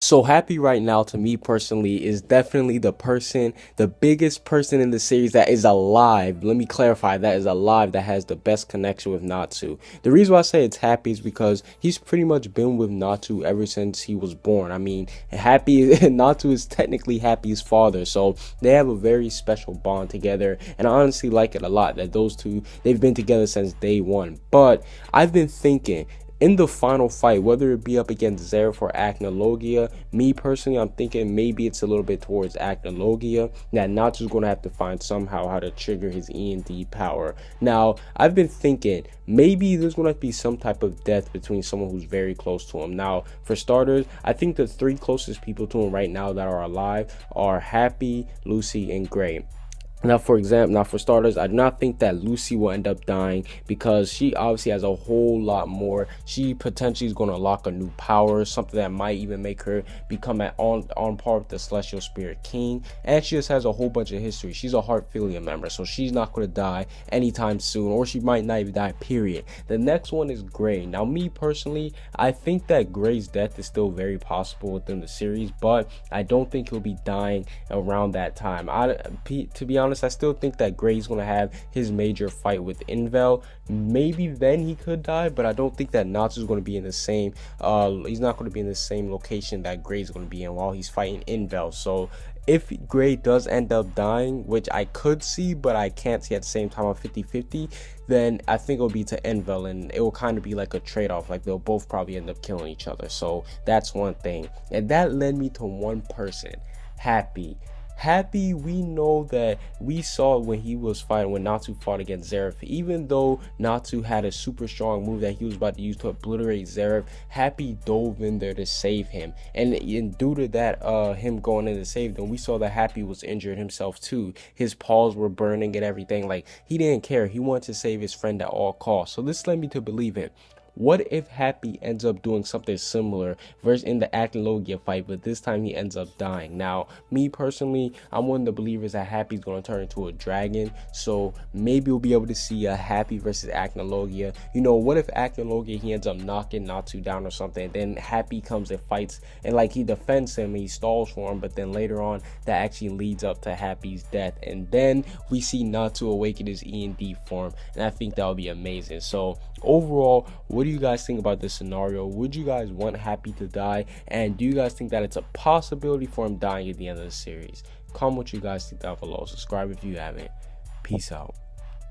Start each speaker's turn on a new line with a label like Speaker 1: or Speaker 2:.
Speaker 1: So Happy right now, to me personally, is definitely the biggest person in the series that is alive. Let me clarify, that is alive, that has the best connection with Natsu. The reason why I say it's Happy is because he's pretty much been with Natsu ever since he was born. I mean, Natsu is technically Happy's father, so they have a very special bond together, and I honestly like it a lot that those two, they've been together since day one. But I've been thinking, in the final fight, whether it be up against Zeref or Acnologia, me personally, I'm thinking maybe it's a little bit towards Acnologia. That Natsu's going to have to find somehow how to trigger his E&D power. Now, I've been thinking maybe there's going to be some type of death between someone who's very close to him. Now, for starters, I think the three closest people to him right now that are alive are Happy, Lucy, and Gray. Now, for starters, I do not think that Lucy will end up dying because she obviously has a whole lot more. She potentially is going to unlock a new power, something that might even make her become on par with the Celestial Spirit King. And she just has a whole bunch of history. She's a Heartfilia member, so she's not going to die anytime soon, or she might not even die, period. The next one is Gray. Now, me personally, I think that Gray's death is still very possible within the series, but I don't think he'll be dying around that time. To be honest, I still think that Gray's going to have his major fight with Invel. Maybe then he could die, but I don't think that Natsu's going to be in the same he's not going to be in the same location that Gray's going to be in while he's fighting Invel. So if Gray does end up dying, which I could see but I can't see at the same time, I'm 50-50, then I think it'll be to Envel, and it will kind of be like a trade-off, like they'll both probably end up killing each other. So that's one thing, and that led me to one person, Happy, we know that we saw when he was fighting, when Natsu fought against Zeref, even though Natsu had a super strong move that he was about to use to obliterate Zeref, Happy dove in there to save him. And due to that, him going in to save them, we saw that Happy was injured himself too. His paws were burning and everything. Like, he didn't care. He wanted to save his friend at all costs. So this led me to believe it. What if Happy ends up doing something similar versus in the Acnologia fight, but this time he ends up dying? Now, me personally, I'm one of the believers that Happy's going to turn into a dragon, so maybe we'll be able to see a Happy versus Acnologia. You know, what if Acnologia, he ends up knocking Natsu down or something, then Happy comes and fights, and like he defends him, he stalls for him, but then later on, that actually leads up to Happy's death, and then we see Natsu awaken his E&D form, and I think that would be amazing. So, overall, what do you guys think about this scenario? Would you guys want Happy to die? And do you guys think that it's a possibility for him dying at the end of the series? Comment what you guys think down below. Subscribe if you haven't. Peace out.